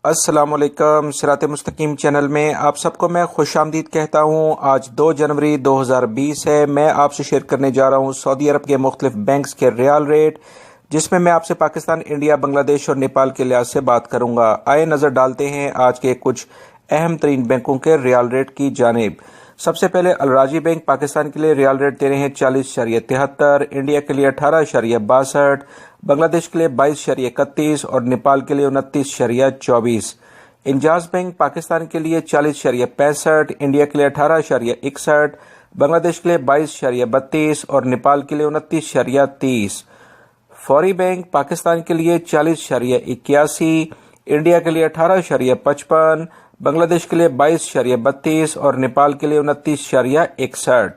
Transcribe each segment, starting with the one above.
अस्सलाम वालेकुम। सिरात मुस्तकीम चैनल में आप सबको मैं खुश आमदीद कहता हूँ। आज 2 जनवरी 2020 है। मैं आपसे शेयर करने जा रहा हूँ सऊदी अरब के मुख्तलिफ बैंक्स के रियाल रेट, जिसमें मैं आपसे पाकिस्तान, इंडिया, बांग्लादेश और नेपाल के लिहाज से बात करूँगा। आइए नज़र डालते हैं आज के कुछ अहम तरीन बैंकों के रियाल रेट की जानिब। सबसे पहले अलराजी बैंक पाकिस्तान के लिए रियाल रेट दे रहे हैं 40.73, इंडिया के लिए 18.62, बांग्लादेश के लिए 22.31 और नेपाल के लिए 29.24। इंजाज बैंक पाकिस्तान के लिए 40.65, इंडिया के लिए 18.61, बांग्लादेश के लिए 22.32 और नेपाल के लिए 29.30। फौरी बैंक पाकिस्तान के लिए 40.81, इंडिया के लिए 18.55, बांग्लादेश के लिए 22.32 और नेपाल के लिए 29.61।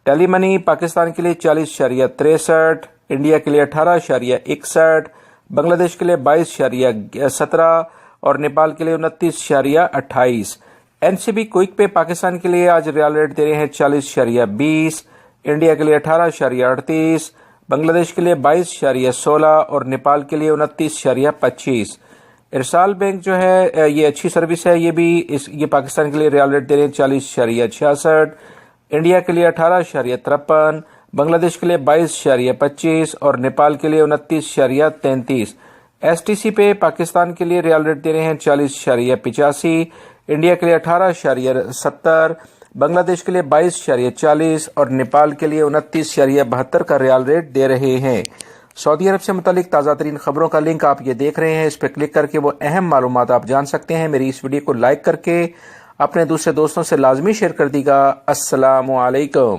टेली मनी पाकिस्तान के लिए 40.63, इंडिया के लिए 18.61, बांग्लादेश के लिए 22.17 और नेपाल के लिए 29.28। एनसीबी क्विक पे पाकिस्तान के लिए आज रियाल रेट दे रहे हैं 40.20, इंडिया के लिए 18.38, बांग्लादेश के लिए 22.16 और नेपाल के लिए 29.25। इरसाल बैंक जो है ये अच्छी सर्विस है, ये पाकिस्तान के लिए रियाल रेट दे रहे हैं 40.66, इंडिया के लिए 18.53, बांग्लादेश के लिए 22.25 और नेपाल के लिए 29.33। एसटीसी पे पाकिस्तान के लिए रियाल रेट दे रहे हैं 40.85, इंडिया के लिए 18.70, बांग्लादेश के लिए 22.40 और नेपाल के लिए 29.72 का रियाल रेट दे रहे हैं। सऊदी अरब से मुतालिक ताज़ा तरीन खबरों का लिंक आप ये देख रहे हैं, इस पर क्लिक करके वो अहम मालूमात आप जान सकते हैं। मेरी इस वीडियो को लाइक करके अपने दूसरे दोस्तों से लाजमी शेयर कर दीजिएगा। अस्सलामु अलैकुम।